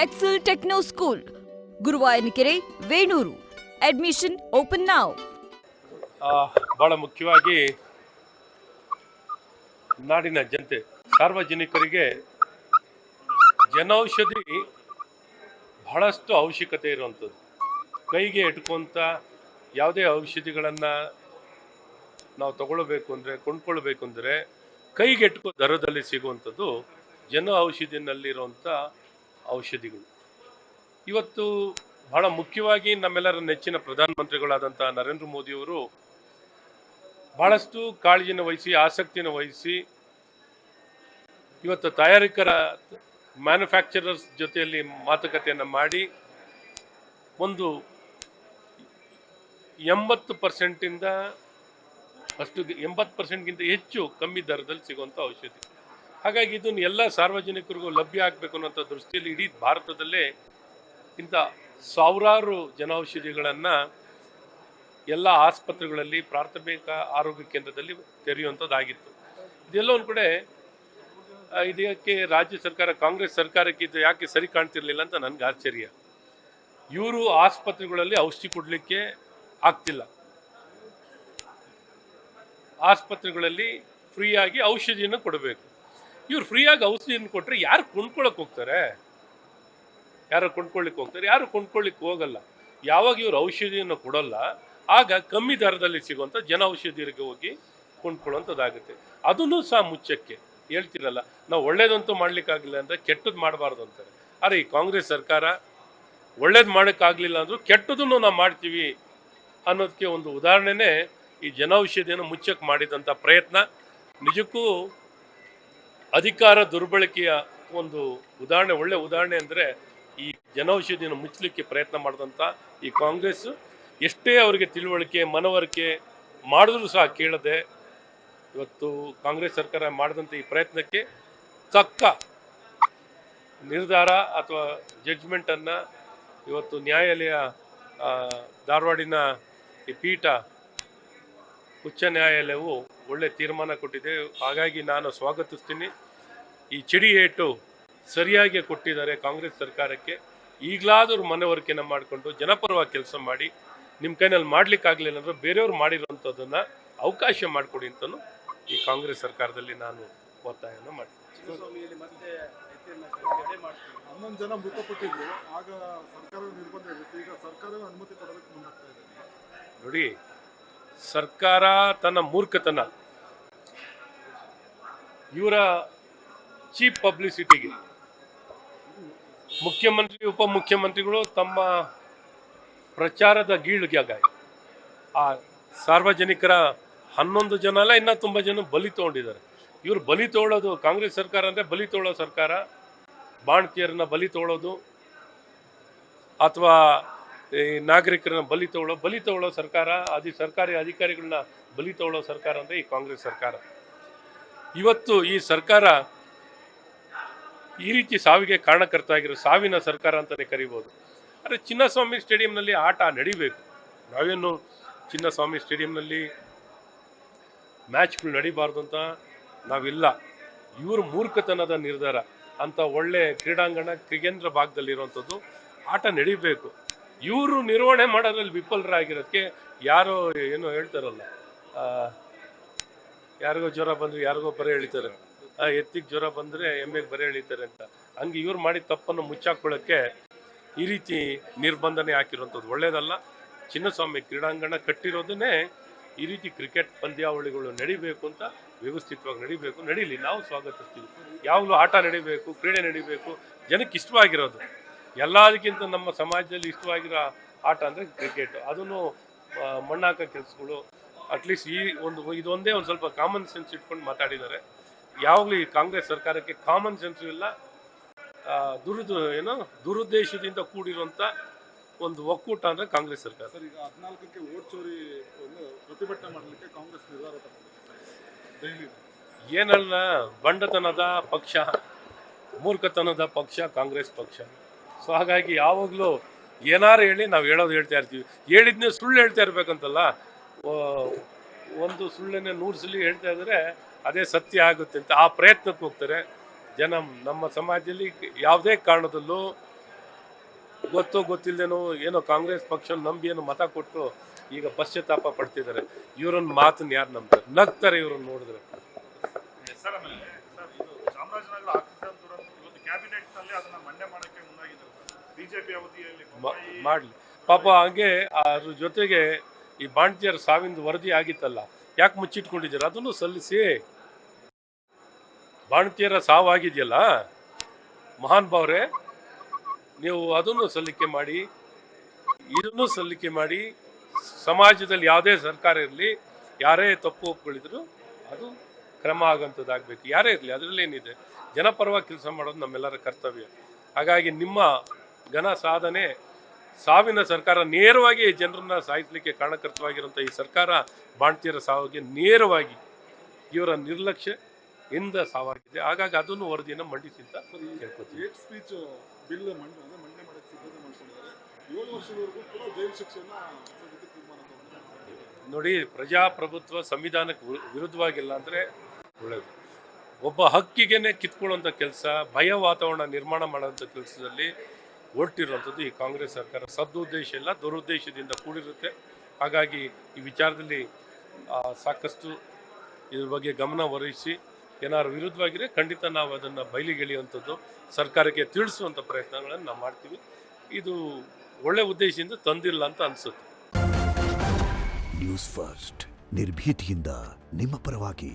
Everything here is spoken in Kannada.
Excel Techno School, Guruvayanakere, Venur. Admission open now. ಬಹಳ ಮುಖ್ಯವಾಗಿ ನಾಡಿನ ಜನತೆ ಸಾರ್ವಜನಿಕರಿಗೆ ಜನೌಷಧಿ ಬಹಳಷ್ಟು ಅವಶ್ಯಕತೆ ಇರುವಂಥದ್ದು. ಕೈಗೆ ಎಟ್ಕೊಂತ ಯಾವುದೇ ಔಷಧಿಗಳನ್ನು ನಾವು ತಗೊಳ್ಬೇಕು ಅಂದರೆ, ಕೊಂಡ್ಕೊಳ್ಬೇಕು ಅಂದರೆ ಕೈಗೆ ಎಟ್ಕೋ ದರದಲ್ಲಿ ಸಿಗುವಂಥದ್ದು ಜನ ಔಷಧಿನಲ್ಲಿರುವಂಥ ಔಷಧಿಗಳು. ಇವತ್ತು ಬಹಳ ಮುಖ್ಯವಾಗಿ ನಮ್ಮೆಲ್ಲರ ನೆಚ್ಚಿನ ಪ್ರಧಾನಮಂತ್ರಿಗಳಾದಂಥ ನರೇಂದ್ರ ಮೋದಿಯವರು ಬಹಳಷ್ಟು ಕಾಳಜಿನ ವಹಿಸಿ, ಆಸಕ್ತಿಯನ್ನು ವಹಿಸಿ ಇವತ್ತು ತಯಾರಕರ ಮ್ಯಾನುಫ್ಯಾಕ್ಚರರ್ಸ್ ಜೊತೆಯಲ್ಲಿ ಮಾತುಕತೆಯನ್ನು ಮಾಡಿ ಒಂದು 80%ಇಂದ ಅಷ್ಟು 80%ಗಿಂತ ಹೆಚ್ಚು ಕಮ್ಮಿ ದರದಲ್ಲಿ ಸಿಗುವಂಥ ಔಷಧಿ. ಹಾಗಾಗಿ ಇದನ್ನು ಎಲ್ಲ ಸಾರ್ವಜನಿಕರಿಗೂ ಲಭ್ಯ ಆಗಬೇಕು ಅನ್ನೋಂಥ ದೃಷ್ಟಿಯಲ್ಲಿ ಇಡೀ ಭಾರತದಲ್ಲೇ ಇಂಥ ಸಾವಿರಾರು ಜನೌಷಧಿಗಳನ್ನು ಎಲ್ಲ ಆಸ್ಪತ್ರೆಗಳಲ್ಲಿ, ಪ್ರಾಥಮಿಕ ಆರೋಗ್ಯ ಕೇಂದ್ರದಲ್ಲಿ ತೆರೆಯುವಂಥದ್ದಾಗಿತ್ತು. ಇದೆಲ್ಲ ಒಂದು ಕಡೆ ಇದಕ್ಕೆ ರಾಜ್ಯ ಸರ್ಕಾರ, ಕಾಂಗ್ರೆಸ್ ಸರ್ಕಾರಕ್ಕೆ ಇದು ಯಾಕೆ ಸರಿ ಕಾಣ್ತಿರ್ಲಿಲ್ಲ ಅಂತ ನನಗೆ ಆಶ್ಚರ್ಯ. ಇವರು ಆಸ್ಪತ್ರೆಗಳಲ್ಲಿ ಔಷಧಿ ಕೊಡಲಿಕ್ಕೆ ಆಗ್ತಿಲ್ಲ, ಆಸ್ಪತ್ರೆಗಳಲ್ಲಿ ಫ್ರೀಯಾಗಿ ಔಷಧಿಯನ್ನು ಕೊಡಬೇಕು. ಇವ್ರು ಫ್ರೀಯಾಗಿ ಔಷಧಿಯನ್ನು ಕೊಟ್ಟರೆ ಯಾರು ಕೊಂಡ್ಕೊಳ್ಳೋಕೆ ಹೋಗ್ತಾರೆ? ಯಾರು ಕೊಂಡ್ಕೊಳ್ಳಿಕ್ಕೆ ಹೋಗ್ತಾರೆ? ಯಾರು ಕೊಂಡ್ಕೊಳ್ಳಿಕ್ಕೆ ಹೋಗಲ್ಲ. ಯಾವಾಗ ಇವರು ಔಷಧಿಯನ್ನು ಕೊಡೋಲ್ಲ, ಆಗ ಕಮ್ಮಿ ದರದಲ್ಲಿ ಸಿಗುವಂಥ ಜನ ಔಷಧಿಗೆ ಹೋಗಿ ಕೊಂಡ್ಕೊಳ್ಳೋಂಥದ್ದಾಗುತ್ತೆ. ಅದನ್ನು ಸಹ ಮುಚ್ಚಕ್ಕೆ ಹೇಳ್ತಿರಲ್ಲ, ನಾವು ಒಳ್ಳೇದಂತೂ ಮಾಡ್ಲಿಕ್ಕಾಗಲಿಲ್ಲ ಅಂದರೆ ಕೆಟ್ಟದ್ದು ಮಾಡಬಾರ್ದು ಅಂತಾರೆ. ಆದರೆ ಈ ಕಾಂಗ್ರೆಸ್ ಸರ್ಕಾರ ಒಳ್ಳೇದು ಮಾಡೋಕ್ಕಾಗಲಿಲ್ಲ ಅಂದರೂ ಕೆಟ್ಟದನ್ನು ನಾವು ಮಾಡ್ತೀವಿ ಅನ್ನೋದಕ್ಕೆ ಒಂದು ಉದಾಹರಣೆನೇ ಈ ಜನೌಷಧಿಯನ್ನು ಮುಚ್ಚಕ್ಕೆ ಮಾಡಿದಂಥ ಪ್ರಯತ್ನ. ನಿಜಕ್ಕೂ ಅಧಿಕಾರ ದುರ್ಬಳಕೆಯ ಒಂದು ಉದಾಹರಣೆ, ಒಳ್ಳೆ ಉದಾಹರಣೆ ಅಂದರೆ ಈ ಜನೌಷಧಿಯನ್ನು ಮುಚ್ಚಲಿಕ್ಕೆ ಪ್ರಯತ್ನ ಮಾಡಿದಂಥ ಈ ಕಾಂಗ್ರೆಸ್ ಎಷ್ಟೇ ಅವರಿಗೆ ತಿಳುವಳಿಕೆ, ಮನವರಿಕೆ ಮಾಡಿದ್ರೂ ಸಹ ಕೇಳದೆ ಇವತ್ತು ಕಾಂಗ್ರೆಸ್ ಸರ್ಕಾರ ಮಾಡಿದಂಥ ಈ ಪ್ರಯತ್ನಕ್ಕೆ ತಕ್ಕ ನಿರ್ಧಾರ ಅಥವಾ ಜಡ್ಜ್ಮೆಂಟನ್ನು ಇವತ್ತು ನ್ಯಾಯಾಲಯ, ಧಾರವಾಡಿನ ಈ ಪೀಠ, ಉಚ್ಚ ನ್ಯಾಯಾಲಯವು ಒಳ್ಳೆ ತೀರ್ಮಾನ ಕೊಟ್ಟಿದೆ. ಹಾಗಾಗಿ ನಾನು ಸ್ವಾಗತಿಸ್ತೀನಿ. ಈ ಚಿಡಿ ಏಟು ಸರಿಯಾಗಿ ಕೊಟ್ಟಿದ್ದಾರೆ ಕಾಂಗ್ರೆಸ್ ಸರ್ಕಾರಕ್ಕೆ. ಈಗಲಾದರೂ ಮನವರಿಕೆಯನ್ನು ಮಾಡಿಕೊಂಡು ಜನಪರವಾಗಿ ಕೆಲಸ ಮಾಡಿ, ನಿಮ್ಮ ಕೈನಲ್ಲಿ ಮಾಡ್ಲಿಕ್ಕಾಗಲಿಲ್ಲ ಅಂದರೆ ಬೇರೆಯವ್ರು ಮಾಡಿರೋಂಥದ್ದನ್ನು ಅವಕಾಶ ಮಾಡಿಕೊಡಿ ಅಂತಲೂ ಈ ಕಾಂಗ್ರೆಸ್ ಸರ್ಕಾರದಲ್ಲಿ ನಾನು ಒತ್ತಾಯವನ್ನು ಮಾಡ್ತೀನಿ. 11 ಜನ ಮೃತಪಟ್ಟಿದ್ರು, ಆಗ ಸರ್ಕಾರ ನಿರ್ಬಂಧ ಇರುತ್ತೆ, ಈಗ ಸರ್ಕಾರವೇ ಅನುಮತಿ ಕೊಡೋದಕ್ಕೆ ಮುಂದಾಗ್ತಾ ಇದೆ. ನೋಡಿ, ಸರ್ಕಾರ ತನ್ನ ಮೂರ್ಖತನ, ಇವರ ಚೀಪ್ ಪಬ್ಲಿಸಿಟಿಗೆ ಮುಖ್ಯಮಂತ್ರಿ, ಉಪಮುಖ್ಯಮಂತ್ರಿಗಳು ತಮ್ಮ ಪ್ರಚಾರದ ಗೀಳುಗಾಗಿ ಆ ಸಾರ್ವಜನಿಕರ 11 ಜನ ಅಲ್ಲ, ಇನ್ನೂ ತುಂಬ ಜನ ಬಲಿ ತೊಗೊಂಡಿದ್ದಾರೆ. ಇವರು ಬಲಿ ತೊಗೊಳ್ಳೋದು, ಕಾಂಗ್ರೆಸ್ ಸರ್ಕಾರ ಅಂದರೆ ಬಲಿ ತೊಗೊಳ್ಳೋ ಸರ್ಕಾರ. ಬಾಣತಿಯರನ್ನ ಬಲಿ ತೊಗೊಳ್ಳೋದು ಅಥವಾ ಈ ನಾಗರಿಕರನ್ನ ಬಲಿ ತೊಗೊಳ್ಳೋ ಸರ್ಕಾರ, ಸರ್ಕಾರಿ ಅಧಿಕಾರಿಗಳನ್ನ ಬಲಿ ತೊಗೊಳ್ಳೋ ಸರ್ಕಾರ ಅಂದರೆ ಈ ಕಾಂಗ್ರೆಸ್ ಸರ್ಕಾರ. ಇವತ್ತು ಈ ಸರ್ಕಾರ ಈ ರೀತಿ ಸಾವಿಗೆ ಕಾರಣಕರ್ತ ಆಗಿರೋ ಸಾವಿನ ಸರ್ಕಾರ ಅಂತಲೇ ಕರಿಬೋದು. ಆದರೆ ಚಿನ್ನಸ್ವಾಮಿ ಸ್ಟೇಡಿಯಂನಲ್ಲಿ ಆಟ ನಡಿಬೇಕು. ನಾವೇನು ಚಿನ್ನಸ್ವಾಮಿ ಸ್ಟೇಡಿಯಂನಲ್ಲಿ ಮ್ಯಾಚ್ಗಳು ನಡಿಬಾರ್ದು ಅಂತ ನಾವಿಲ್ಲ. ಇವರು ಮೂರ್ಖತನದ ನಿರ್ಧಾರ. ಅಂಥ ಒಳ್ಳೆ ಕ್ರೀಡಾಂಗಣ ಕೇಂದ್ರ ಭಾಗದಲ್ಲಿರುವಂಥದ್ದು ಆಟ ನಡಿಬೇಕು. ಇವರು ನಿರ್ವಹಣೆ ಮಾಡೋದ್ರಲ್ಲಿ ವಿಫಲರಾಗಿರೋದಕ್ಕೆ ಯಾರೋ ಏನೋ ಹೇಳ್ತಾರಲ್ಲ, ಯಾರಿಗೋ ಜ್ವರ ಬಂದರೆ ಯಾರಿಗೋ ಬರೆ ಎಳಿತಾರೆ, ಎತ್ತಿಗೆ ಜ್ವರ ಬಂದರೆ ಎಮ್ಮೆಗೆ ಬರೆ ಎಳಿತಾರೆ ಅಂತ. ಹಂಗೆ ಇವ್ರು ಮಾಡಿದ ತಪ್ಪನ್ನು ಮುಚ್ಚಾಕೊಳ್ಳೋಕ್ಕೆ ಈ ರೀತಿ ನಿರ್ಬಂಧನೆ ಹಾಕಿರುವಂಥದ್ದು ಒಳ್ಳೆಯದಲ್ಲ. ಚಿನ್ನಸ್ವಾಮಿ ಕ್ರೀಡಾಂಗಣ ಕಟ್ಟಿರೋದನ್ನೇ ಈ ರೀತಿ ಕ್ರಿಕೆಟ್ ಪಂದ್ಯಾವಳಿಗಳು ನಡಿಬೇಕು ಅಂತ ವ್ಯವಸ್ಥಿತವಾಗಿ ನಡಿಬೇಕು. ನಡೀಲಿ, ನಾವು ಸ್ವಾಗತಿಸ್ತೀವಿ. ಯಾವಾಗಲೂ ಆಟ ನಡಿಬೇಕು, ಕ್ರೀಡೆ ನಡಿಬೇಕು, ಜನಕ್ಕೆ ಇಷ್ಟವಾಗಿರೋದು. ಎಲ್ಲದಕ್ಕಿಂತ ನಮ್ಮ ಸಮಾಜದಲ್ಲಿ ಇಷ್ಟವಾಗಿರೋ ಆಟ ಅಂದರೆ ಕ್ರಿಕೆಟ್. ಅದನ್ನು ಮಣ್ಣಾಕ ಕೆಲಸಗಳು ಅಟ್ಲೀಸ್ಟ್ ಈ ಇದೊಂದೇ ಒಂದು ಸ್ವಲ್ಪ ಕಾಮನ್ ಸೆನ್ಸ್ ಇಟ್ಕೊಂಡು ಮಾತಾಡಿದ್ದಾರೆ. ಯಾವಾಗಲೂ ಈ ಕಾಂಗ್ರೆಸ್ ಸರ್ಕಾರಕ್ಕೆ ಕಾಮನ್ ಸೆನ್ಸು ಇಲ್ಲ, ದುರುದ್ದೇಶದಿಂದ ಕೂಡಿರುವಂಥ ಒಂದು ಒಕ್ಕೂಟ ಅಂದರೆ ಕಾಂಗ್ರೆಸ್ ಸರ್ಕಾರ. ಸರ್, ಈಗ 14ಕ್ಕೆ ವೋಟ್ ಚೋರಿ ಪ್ರತಿಭಟನೆ ಮಾಡಲಿಕ್ಕೆ ಕಾಂಗ್ರೆಸ್ ನಿರ್ಧಾರ ತಗೊಂಡಿದೆ. ಏನಲ್ಲ, ಬಂಡತನದ ಪಕ್ಷ, ಮೂರ್ಖತನದ ಪಕ್ಷ ಕಾಂಗ್ರೆಸ್ ಪಕ್ಷ. ಸೊ ಹಾಗಾಗಿ ಯಾವಾಗಲೂ ಏನಾರು ಹೇಳಿ ನಾವು ಹೇಳ್ತಾ ಇರ್ತೀವಿ. ಹೇಳಿದ್ನೇ ಸುಳ್ಳು ಹೇಳ್ತಾ ಇರ್ಬೇಕಂತಲ್ಲ, ಒಂದು ಸುಳ್ಳನ್ನೇ 100 ಸಲ ಹೇಳ್ತಾ ಇದ್ರೆ ಅದೇ ಸತ್ಯ ಆಗುತ್ತೆ ಅಂತ ಆ ಪ್ರಯತ್ನಕ್ಕೆ ಹೋಗ್ತಾರೆ ಜನ. ನಮ್ಮ ಸಮಾಜದಲ್ಲಿ ಯಾವುದೇ ಕಾರಣದಲ್ಲೂ ಗೊತ್ತೋ ಗೊತ್ತಿಲ್ಲದೇನೋ ಏನೋ ಕಾಂಗ್ರೆಸ್ ಪಕ್ಷ ನಂಬಿ ಏನೋ ಮತ ಕೊಟ್ಟು ಈಗ ಪಶ್ಚಾತ್ತಾಪ ಪಡ್ತಿದ್ದಾರೆ. ಇವ್ರನ್ನ ಮಾತನ್ನ ಯಾರು ನಂಬ್ತಾರೆ? ನಗ್ತಾರೆ ಇವ್ರನ್ನ ನೋಡಿದ್ರೆ. ಸರ್ ಆಮೇಲೆ ಸರ್ ಇದು ಚಾಮರಾಜನಗರ ಆಕ್ಸಿಜನ್ ದುರಂತ ಇವತ್ತು ಕ್ಯಾಬಿನೆಟ್ ನಲ್ಲಿ ಅದನ್ನ ಮಂಡನೆ ಮಾಡಕ್ಕೆ ಮುಂದಾಗಿದ್ದಾರೆ ಬಿಜೆಪಿ ಅವಧಿಯಲ್ಲಿ ಮಾಡಲಿ ಪಾಪ. ಹಂಗೆ ಅದ್ರ ಜೊತೆಗೆ ಈ ಬಾಣತಿಯರ ಸಾವಿನ ವರದಿ ಆಗಿತ್ತಲ್ಲ, ಯಾಕೆ ಮುಚ್ಚಿಟ್ಕೊಂಡಿದ್ದೀರ? ಅದನ್ನು ಸಲ್ಲಿಸಿ. ಬಾಣತಿಯರ ಸಾವಾಗಿದೆಯಲ್ಲ ಮಹಾನ್ ಭಾವ್ರೆ, ನೀವು ಅದನ್ನು ಸಲ್ಲಿಕೆ ಮಾಡಿ, ಇದನ್ನು ಸಲ್ಲಿಕೆ ಮಾಡಿ. ಸಮಾಜದಲ್ಲಿ ಯಾವುದೇ ಸರ್ಕಾರ ಇರಲಿ, ಯಾರೇ ತಪ್ಪು ಒಪ್ಪಿಗಳಿದ್ರು ಅದು ಕ್ರಮ ಆಗೋಂಥದ್ದಾಗಬೇಕು. ಯಾರೇ ಇರಲಿ, ಅದರಲ್ಲೇನಿದೆ. ಜನಪರವಾಗಿ ಕೆಲಸ ಮಾಡೋದು ನಮ್ಮೆಲ್ಲರ ಕರ್ತವ್ಯ. ಹಾಗಾಗಿ ನಿಮ್ಮ ಘನ ಸಾಧನೆ, ಸಾವಿನ ಸರ್ಕಾರ ನೇರವಾಗಿ ಜನರನ್ನ ಸಾಯಿಸಲಿಕ್ಕೆ ಕಾರಣಕರ್ತವಾಗಿರುವಂಥ ಈ ಸರ್ಕಾರ ಬಾಣತಿಯರ ಸಾವಿಗೆ ನೇರವಾಗಿ ಇವರ ನಿರ್ಲಕ್ಷ್ಯ ಇಂದ ಸಾವಾಗಿದೆ. ಹಾಗಾಗಿ ಅದನ್ನು ವರದಿಯನ್ನು ಮಂಡಿಸಿ ಅಂತ ಕೇಳ್ಕೊತೀವಿ. ಹೇಟ್ ಸ್ಪೀಚ್ ಬಿಲ್ ಮಂಡನೆ ಮಾಡಕ್ಕೆ ಸಿದ್ಧತೆ ಮಾಡಿಕೊಂಡಿದ್ದಾರೆ. 7 ವರ್ಷದವರೆಗೂ ಕೂಡ ಜೈಲು ಶಿಕ್ಷೆಯನ್ನ ತೀರ್ಮಾನ ತಗೊಂಡಿದ್ದಾರೆ. ನೋಡಿ, ಪ್ರಜಾಪ್ರಭುತ್ವ ಸಂವಿಧಾನಕ್ಕೆ ವಿರುದ್ಧವಾಗಿಲ್ಲ ಅಂದರೆ ಒಳ್ಳೆಯದು. ಒಬ್ಬ ಹಕ್ಕಿಗೆನೆ ಕಿತ್ಕೊಳ್ಳುವಂಥ ಕೆಲಸ, ಭಯ ವಾತಾವರಣ ನಿರ್ಮಾಣ ಮಾಡೋಂಥ ಕೆಲಸದಲ್ಲಿ ಹೊರಟಿರುವಂಥದ್ದು ಈ ಕಾಂಗ್ರೆಸ್ ಸರ್ಕಾರ. ಸದುದ್ದೇಶ ಇಲ್ಲ, ದುರುದ್ದೇಶದಿಂದ ಕೂಡಿರುತ್ತೆ. ಹಾಗಾಗಿ ಈ ವಿಚಾರದಲ್ಲಿ ಸಾಕಷ್ಟು ಇದ್ರ ಬಗ್ಗೆ ಗಮನ ವಹಿಸಿ ಏನಾದ್ರು ವಿರುದ್ಧವಾಗಿದ್ರೆ ಖಂಡಿತ ನಾವು ಅದನ್ನು ಬಯಲಿಗೆಳೆಯುವಂಥದ್ದು, ಸರ್ಕಾರಕ್ಕೆ ತಿಳಿಸುವಂಥ ಪ್ರಯತ್ನಗಳನ್ನು ನಾವು ಮಾಡ್ತೀವಿ. ಇದು ಒಳ್ಳೆ ಉದ್ದೇಶದಿಂದ ತಂದಿಲ್ಲ ಅಂತ ಅನಿಸುತ್ತೆ. ನ್ಯೂಸ್ ಫಸ್ಟ್ ನಿರ್ಭೀತಿಯಿಂದ ನಿಮ್ಮ ಪರವಾಗಿ.